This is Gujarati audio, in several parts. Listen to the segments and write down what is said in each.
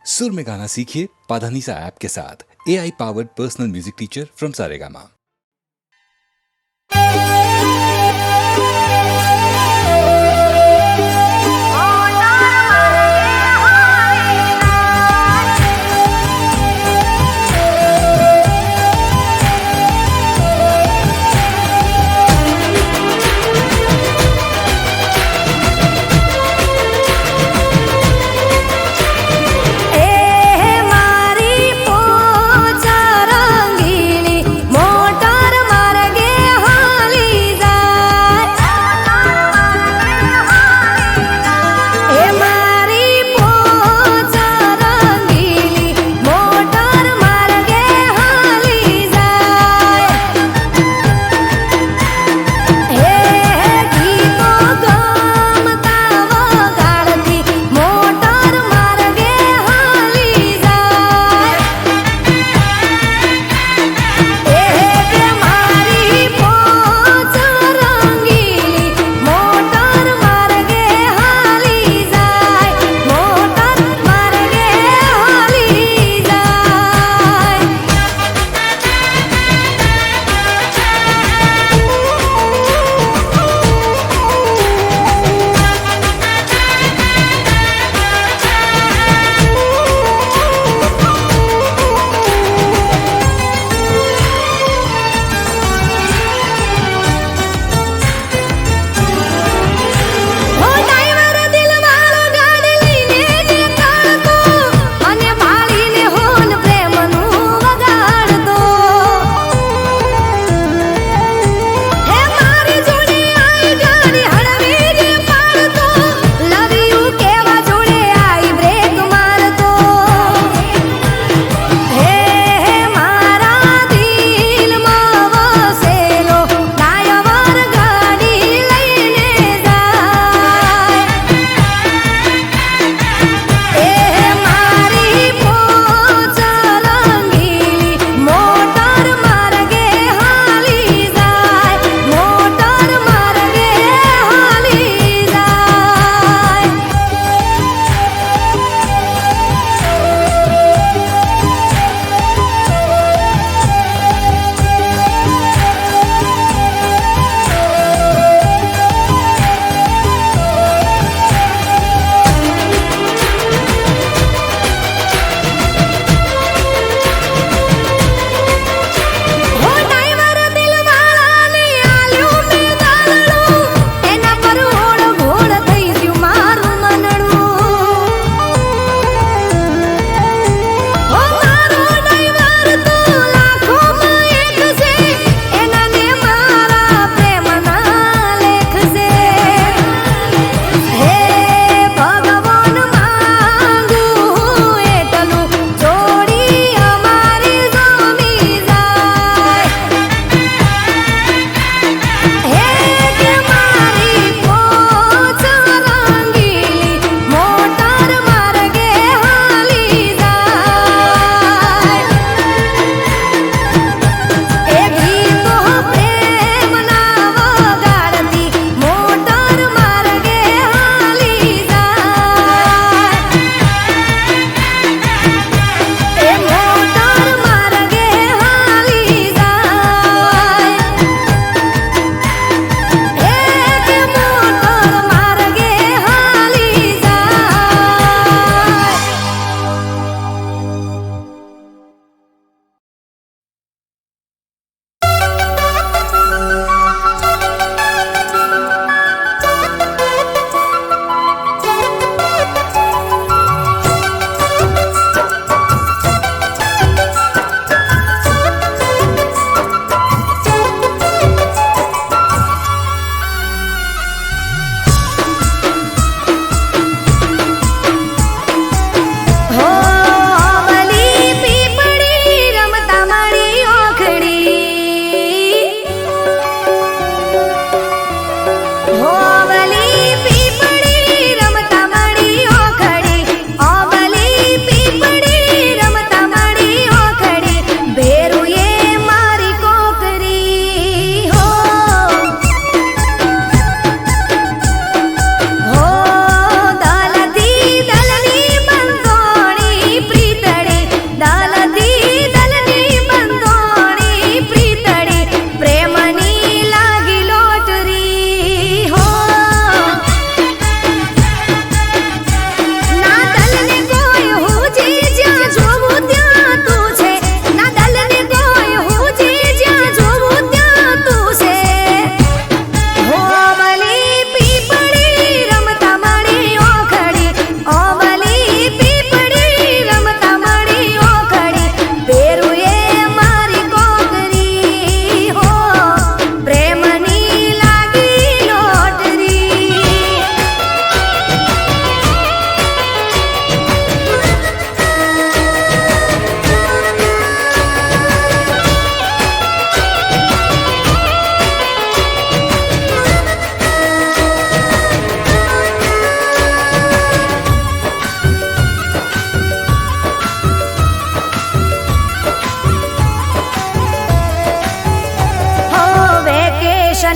सुर में गाना सीखिए पाधानीसा ऐप के साथ AI powered personal music teacher from Saregama. મારી પોચા રંગીલી મોઢ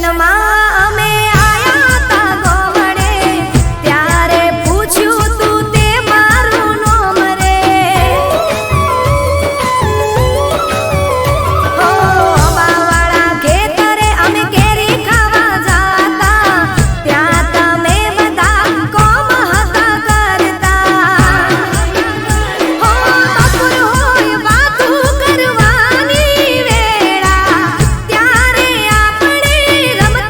દર્શનમાં અમે આયા તા ગોમડે, ત્યારે પૂછ્યું તું તે મારું નોમ રે. હો બાવાળા ખેતરે અમે કેરી ખાવા જાતા, ત્યાં તમે બધા કોમ હતા કરતા. હો બપોર હોય વાતું કરવાની વેળા, ત્યારે આપણે રમતા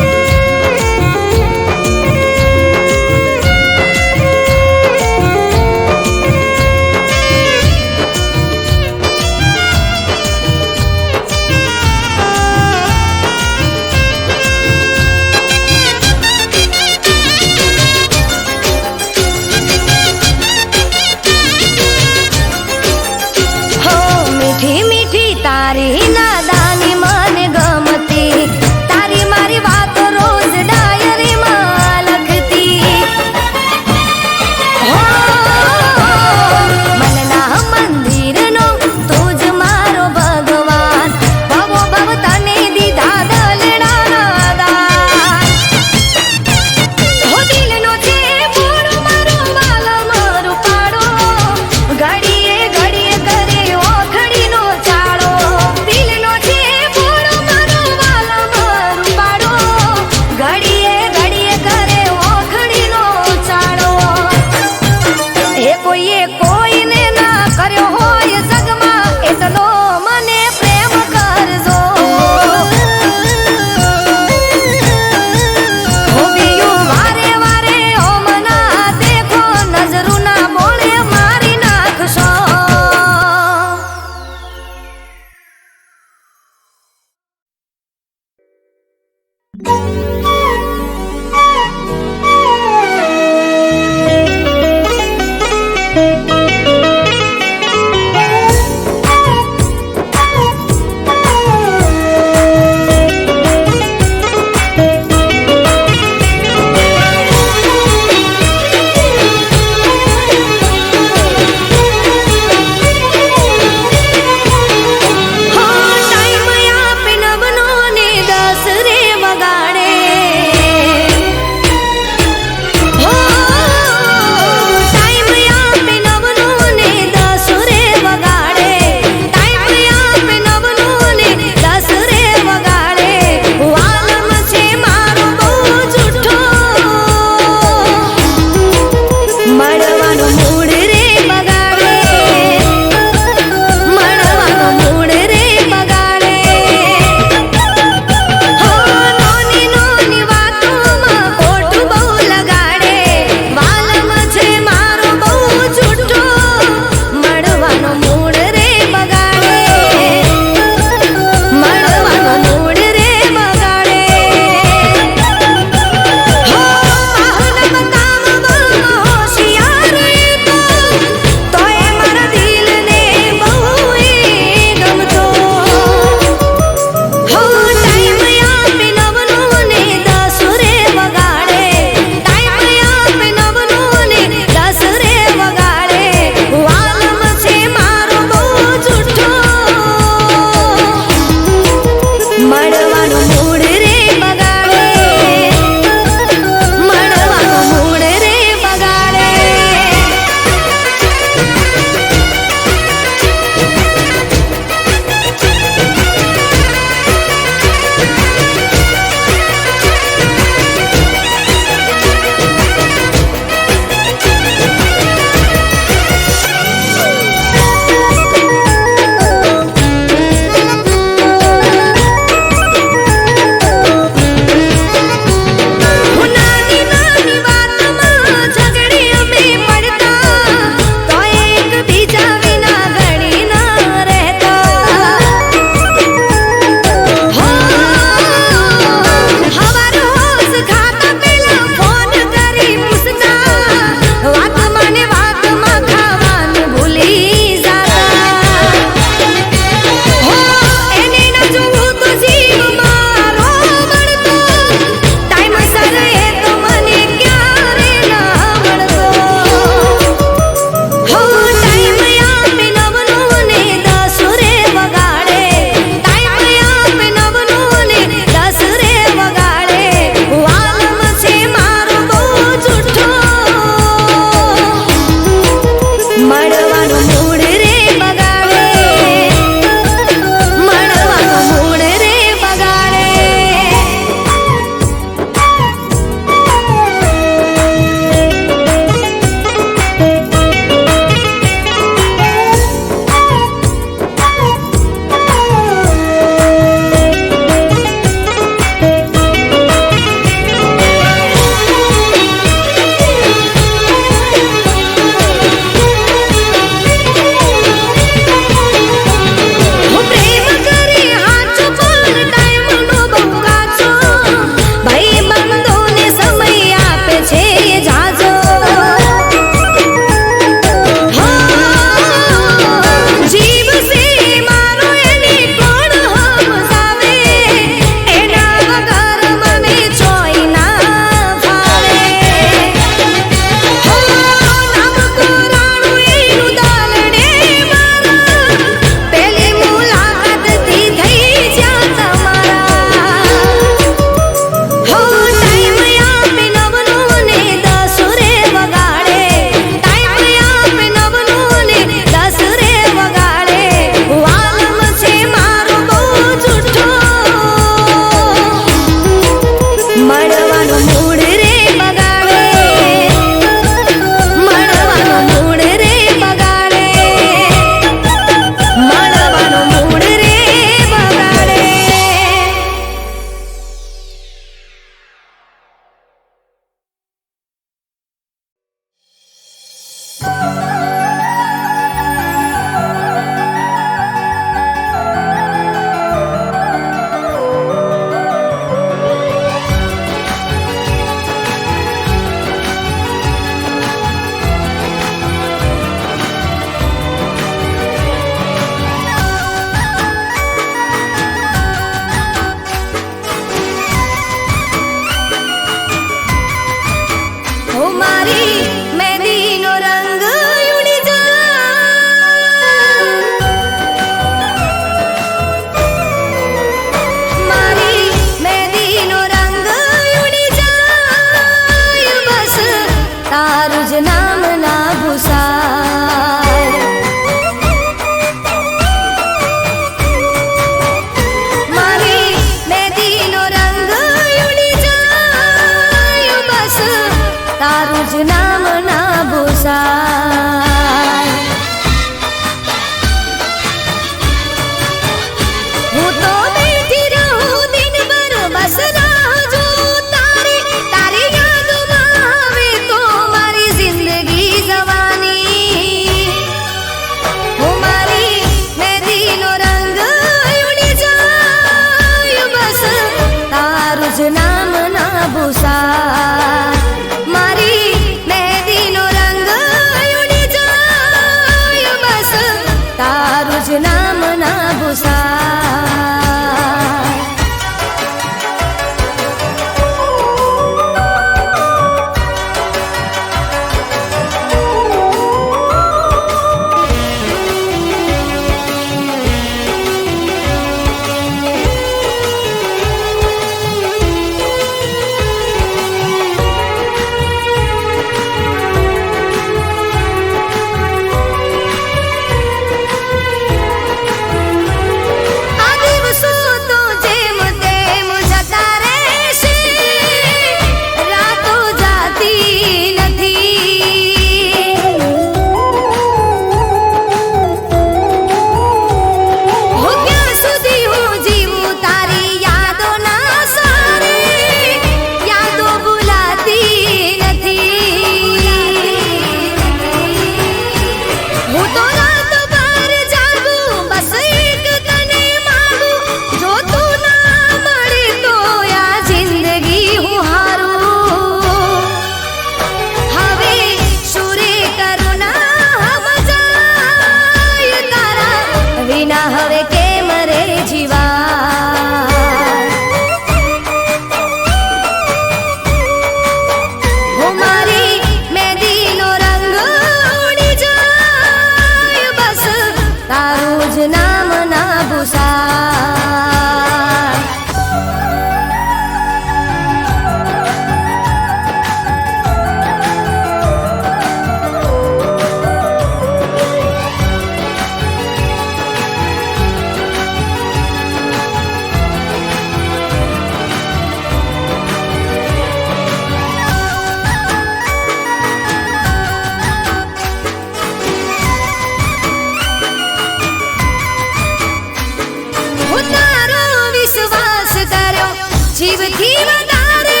જીવથી વધારે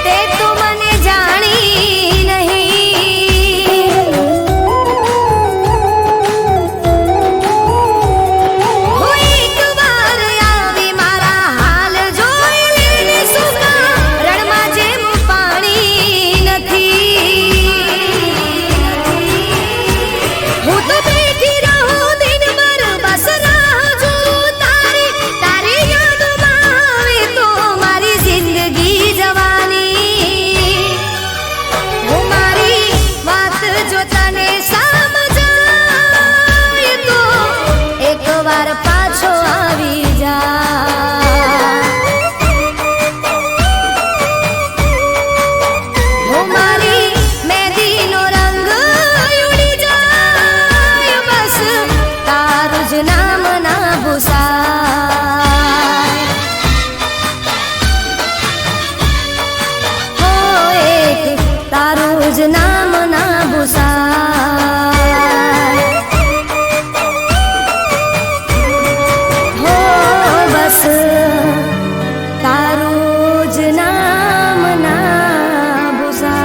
તે તો મને જાણી નહીં. હું એકવાર આવી મારા હાલ જોઈ લેને સુકા રણમાં જેમ પાણી નથી. હું તો બેઠી રહું દિનભર બસ રાહ જોઉં તારી તારી યાદમાં આવે તો મારી જિંદગી જવાની. હું મારી વાત જો તને સમજાય તો એકવાર પાછો આવી જા. હું મારી મહેંદીનો રંગ ઉડી જાય બસ તારું જ નામ ના ભૂસાય. હો એક તારું જ નામ ના ભૂસાય. હો બસ તારું જ નામ ના ભૂસાય.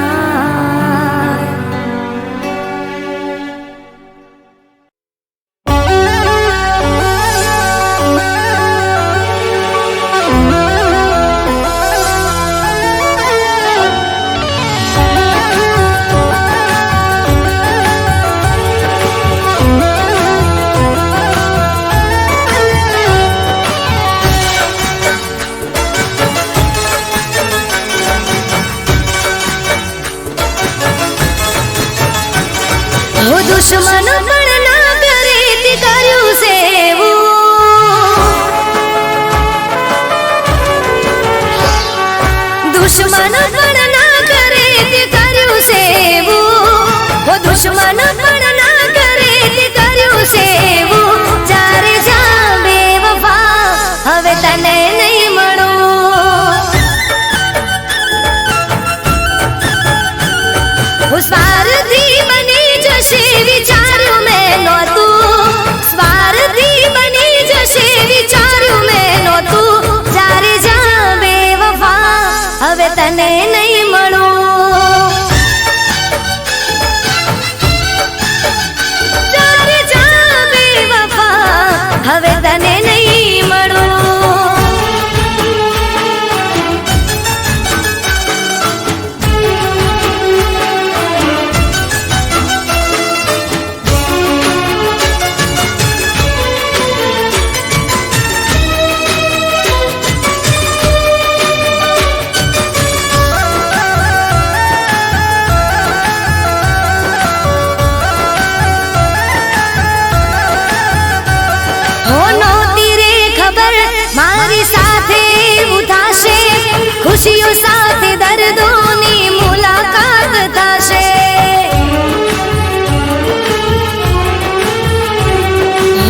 દુશ્મન પણ ના કરે તે કર્યું સેવું. દુશ્મન પણ ના કરે તે કર્યું સેવું. ઓ દુશ્મન પણ ના કરે તે કર્યું સેવું. જ્યારે જા બેવફા હવે તને નહીં મળું. હું સ્વાર્થી બની જશે વિચાર્યું મેં નહોતું. સ્વાર્થી બની જશે વિચાર્યું મેં નહોતું. જ્યારે જા બેવફા હવે તને નહીં મળું. જ્યારે જા બેવફા હવે તને નહીં મળું. હો નહોતી રે ખબર મારી સાથે એવું થશે. ખુશીઓ સાથે દર્દોની મુલાકાત થશે.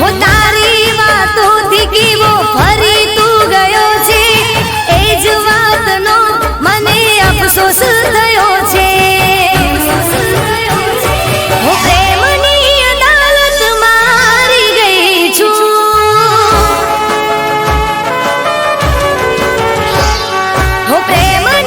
હો તારી વાતોથી કેવો ફરી તું ગયો છે. એ જ વાતનો મને અફસોસ થયો છે. હો પ્રેમની અદાલત મારી ગઈ છું. હો પ્રેમની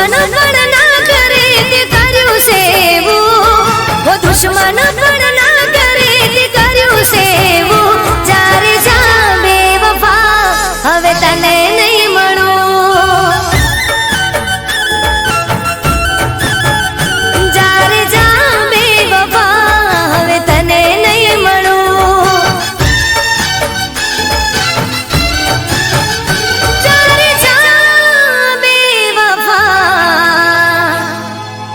દુશ્મન પણ ના કરે તે કર્યું સેવું, ઓ દુશ્મન પણ ના કરે તે કર્યું સેવું. જ્યારે જા બેવફા હવે તને નહીં મળું, જ્યારે જા બેવફા હવે તને નહીં મળું, જ્યારે જા બેવફા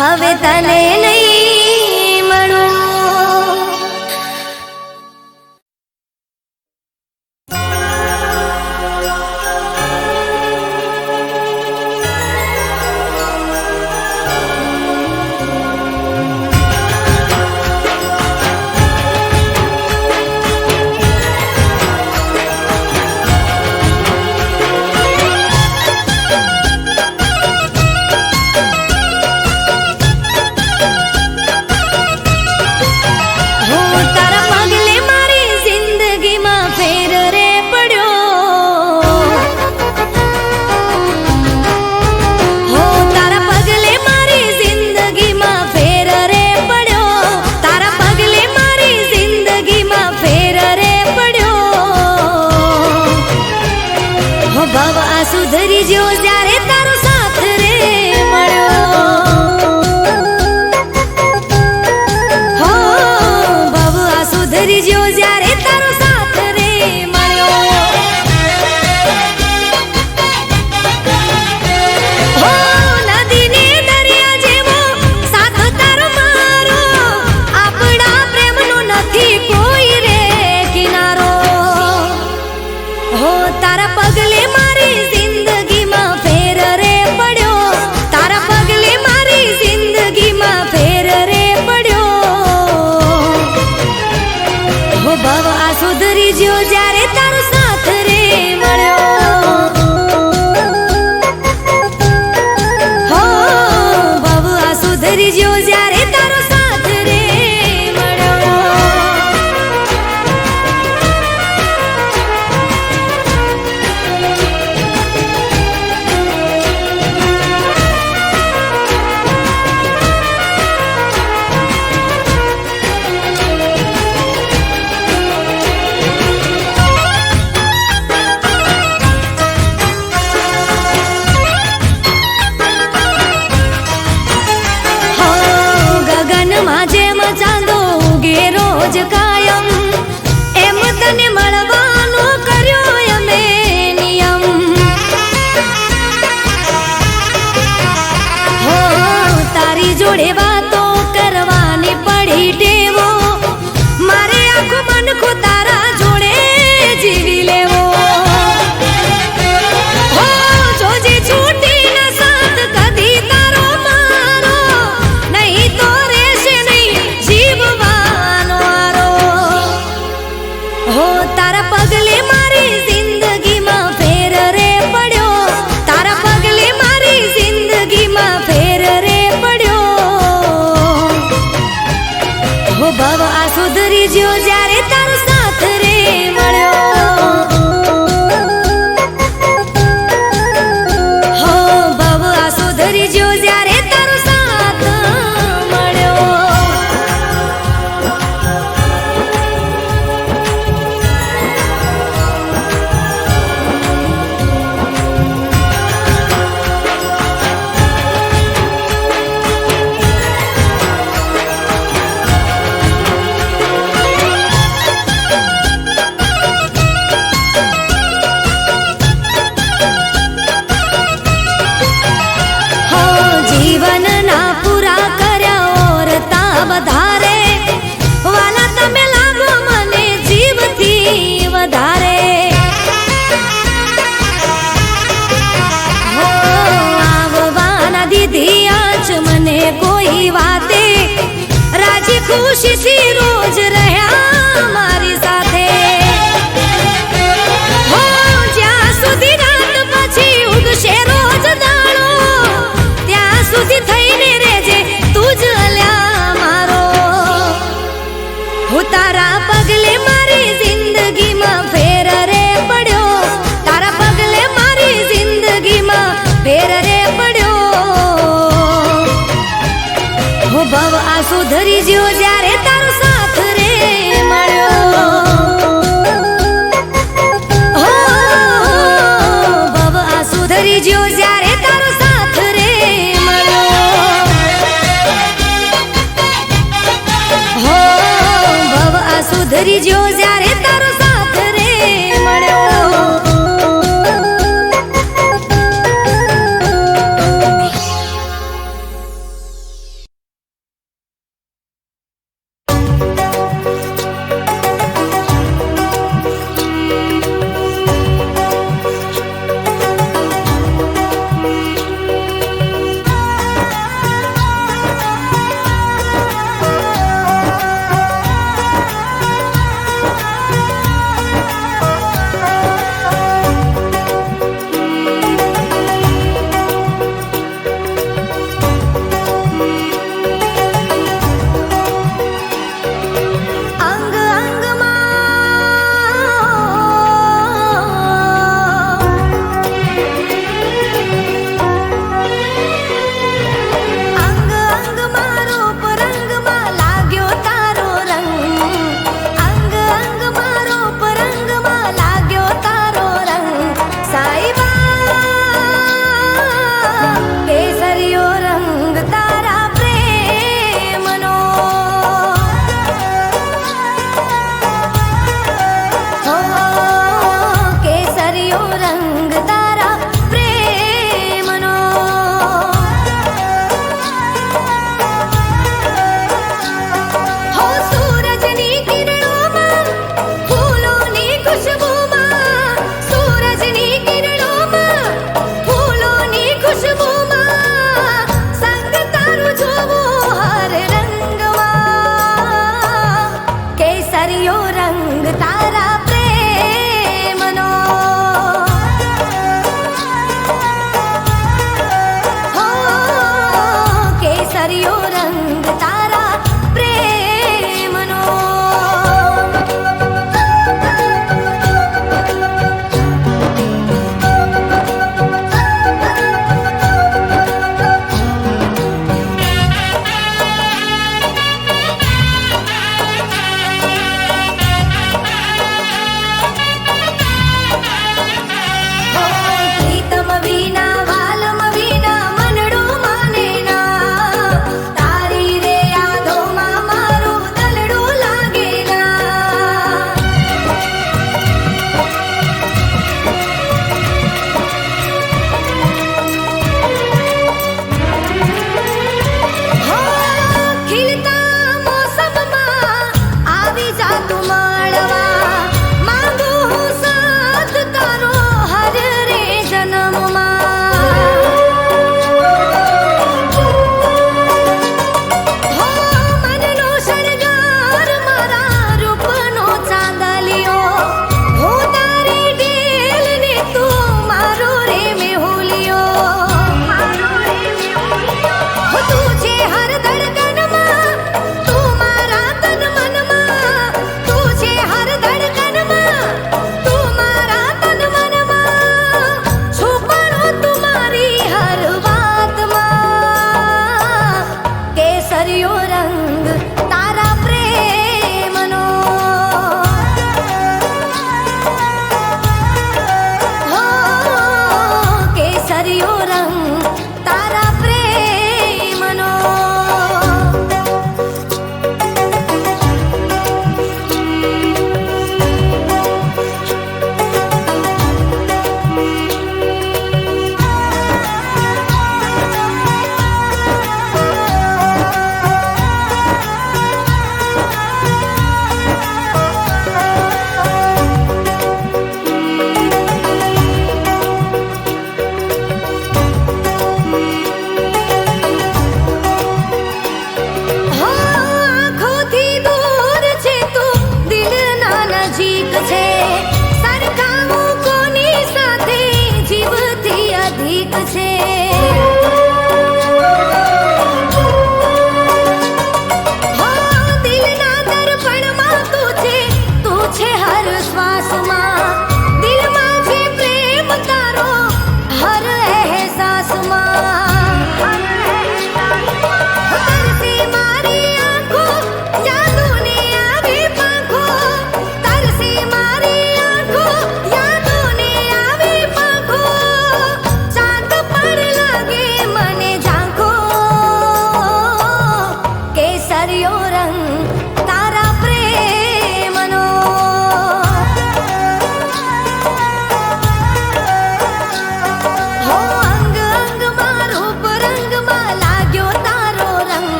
હવે તને નહીં મળું. હું તારા પગલે મારી જિંદગીમાં ફેર રે પડ્યો, હું તારા પગલે મારી જિંદગીમાં ફેર રે પડ્યો, તારા પગલે મારી જિંદગીમાં ફેર રે પડ્યો. હો ભવ આ સુધરી જ્યો જ્યારે તારો સાથ રે મળ્યો, હો ભવ આ સુધરી જ્યો જ્યારે તારો સાથ રે મળ્યો. હો નદીને દરિયા જેવો સાથ તારો મારો, આપણા પ્રેમનો નથી કોઈ રે કિનારો. હો તારા પગલે મારી જિંદગીમાં ફેર રે પડ્યો, તારા પગલે મારી જિંદગીમાં ફેર રે પડ્યો. હો ભવ આ સુધરી જ્યો જ્યારે તારો સાથ રે મળ્યો, હો ભવ આ સુધરી જ્યો જ્યારે તારો સાથ રે મળ્યો. હો ગગનમાં જેમ ચાંદો ઉગે રોજ કાયમ, એમ તને મળવાનો કર્યો અમે નિયમ. હો તારી જોડે વાતો કરવાની પડી ટેવો, મારે આખું મનખું તારા જોડે જીવી લેવો. હો જોજે છૂટી ન સાથ કદી તારો મારો, નહીં તો રહેશે નહીં જીવવાનો આરો. હો તારા પગલે મારી જિંદગીમાં ફેર રે પડ્યો, તારા પગલે મારી જિંદગીમાં ફેર રે પડ્યો. હો ભવ આ સુધરી જ્યો જ્યારે તારો સાથ રે મળ્યો, હો ભવ આ સુધરી જ્યો જ્યારે તારો સાથ મળ્યો. હો જીવનના પૂરા કર્યા ઓરતા વધારે, વાલા તમે લાગો મને જીવથી વધારે. હો આવવાના દીધી આજ મને કોઈ વાતે, રાજી ખુશીથી રોજ રહ્યા મારી સાથે. હો જ્યાં સુધી રાત પછી ઉગશે રોજ દાડો, ત્યાં સુધી થઈને રેજે તું જ અલ્યા મારો. હું તારા પગલે મારી જિંદગીમાં ફેર રે પડ્યો, તારા પગલે મારી જિંદગીમાં ફેર રે પડ્યો. હો ભવ આંસુ ધરી જ્યો જ્યારે તારો સાથ રે મળ્યો હો ભવ આંસુ ધરી જ્યો જ્યારે તારો સાથ રે મળ્યો હો ભવ આંસુ ધરી જ્યો જ્યારે તારો સાથ રે મળ્યો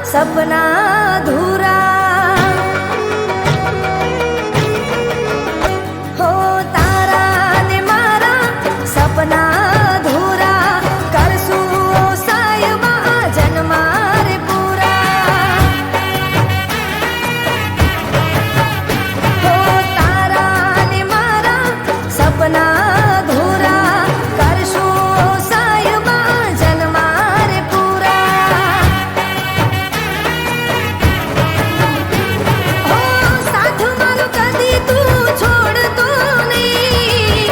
સપના અધૂરા હો તારા ને મારા સપના અધૂરા કરશું સાયબા જન્મા રે પૂરા હો તારા ને મારા સપના અધૂરા કરશું સાયબા જન્મા રે પૂરા હો સાથ મારું કદી તું છોડતો નહીં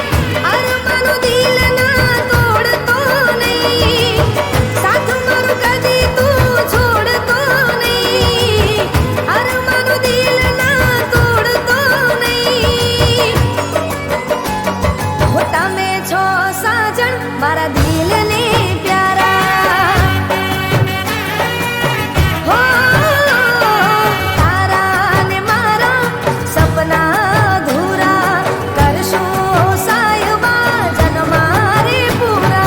અરમાનું દિલ ના તોડતો નહીં સાથ મારું કદી તું છોડતો નહીં અરમાનું દિલ ના તોડતો નહીં હો તમે છો સાજણ મારા દિલને પ્યારા હો તારા ને મારા સપના અધૂરા કરશું સાયબા જન્મા રે પૂરા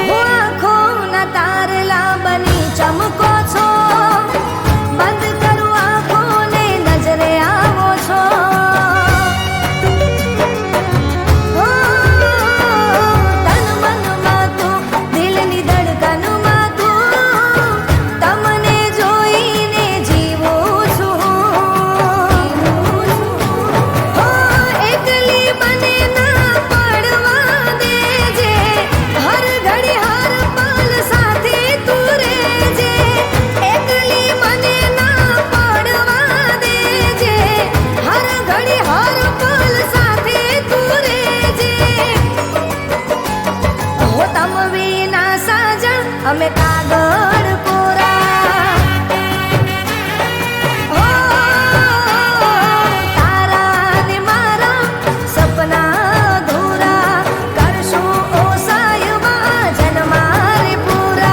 હો આંખોના તારલા બની ચમકો છો બંધ કરું આંખોને નજરે આવો છો હો તન મનમાં તું દિલની ધડકનમાં તું તમને જોઈને જીવું છું હો એકલી મને ના પડવા દેજે હર ઘડી હર પલ સાથે તું રહેજે એકલી મને ના પડવા દેજે હર ઘડી હર પલ સાથે તું રહેજે હો તમ વિના સાજણ અમે કાગળ કોરા હો તારા ને મારા સપના અધૂરા કરશું ઓ સાયબા જન્મા રે પૂરા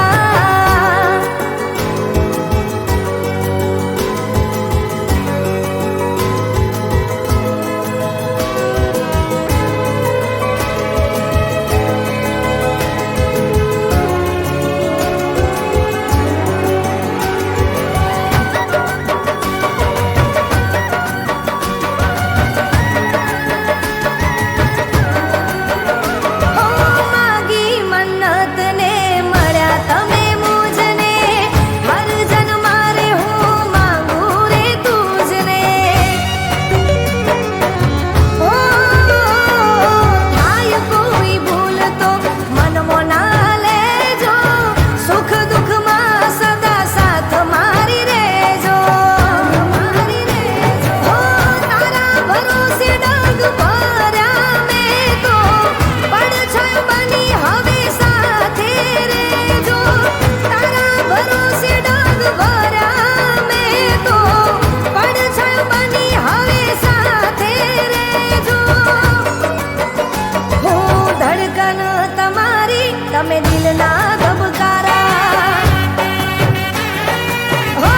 હો માગી મન્નત ને મળ્યા તમે મુજને હર જન્મા રે હું માંગુ રે તુજને હો થાય કોઈ ભૂલ તો મનમો ના લેજો સુખ દુઃખમાં સદા સાથ મારી રહેજો હો તારા ભરોસે ડગ ભર્યા મેં તો પડછાયો બની હવે સાથે રહેજો તારા ભરોસે ડગ ભર્યા મેં તો પડછાયો બની હવે સાથે રહેજો હો ધડકન તમારી તમે દિલના ધબકારા હો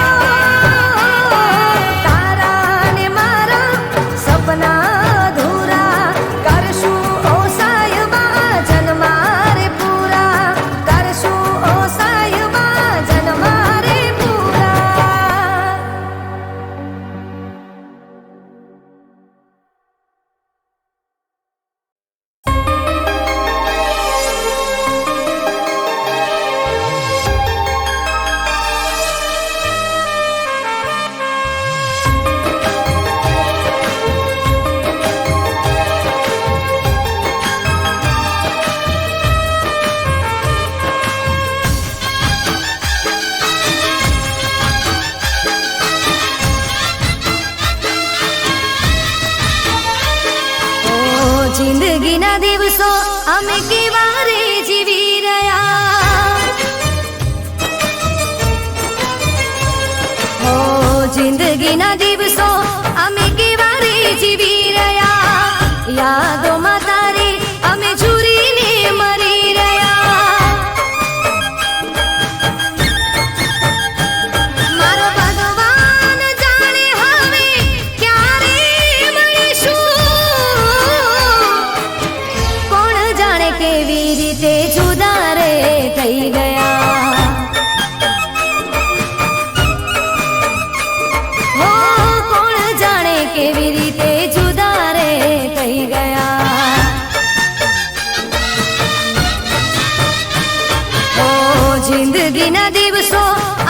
તારા ને મારા સપના અધૂરા કરશું ઓ સાયબા જન્મા રે પૂરા કરશું ઓ સાયબા જન્મા રે પૂરા જિંદગીના દિવસો અમે કેવા રે જીવી રહ્યા હો જિંદગીના દિવસો અમે કેવા રીતે જુદા રે થઈ ગયા. ઓ જિંદગીના દિવસો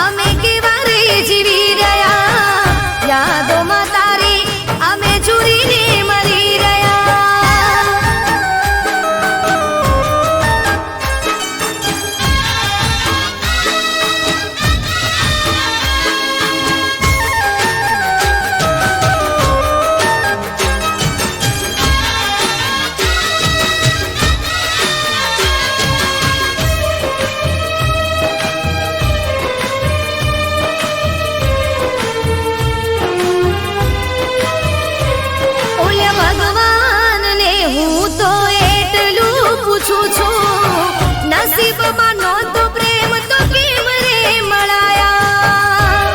અમે કેવા રે જીવી રહ્યા, યાદોમાં તારી અમે ચૂરીને મરી રહ્યા. નસીબમાં નહોતો પ્રેમ તો કેમ રે મળાયા.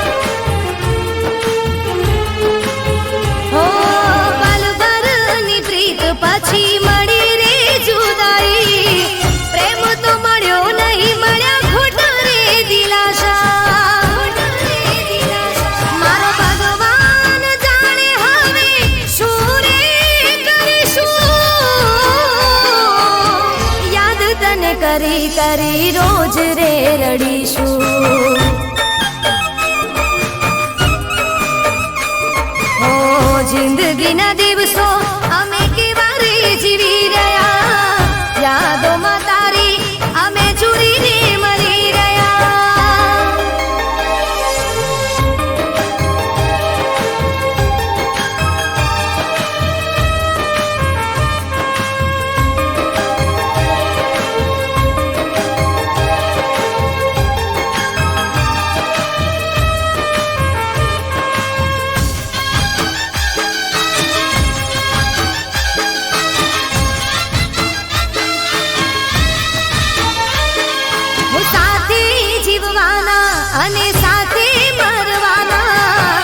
હો પલભરની પ્રીત પછી મળી રે જુદાઈ, પ્રેમ તો મળ્યો નહીં, મળ્યા ખોટા રે દિલાસા. મારો ભગવાન જાણે હવે શું રે કરીશું, યાદ તને કરી કરી રોજ રે રડીશું. ઓ જિંદગીના દિવસો અમે કેવા રે જીવી રહ્યા, યાદોમાં તારી અમે ચૂરીને મરી રહ્યા. અને સાથે મરવાના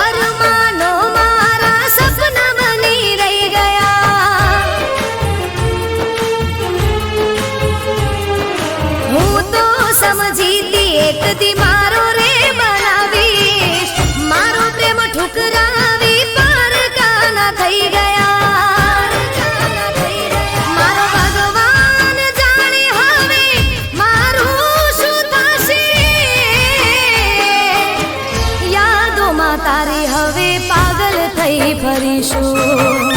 અરમાનો મારા સપના બની રહી ગયા. હું તો સમજીતી એક દી મારો રે બનાવીશ, મારો પ્રેમ ઠુકરાવી પારકાના થઈ ગયા. મારો ભગવાન જાણે હવે મારું શું થશે, યાદોમાં તારી હવે પાગલ થઈ ફરીશું.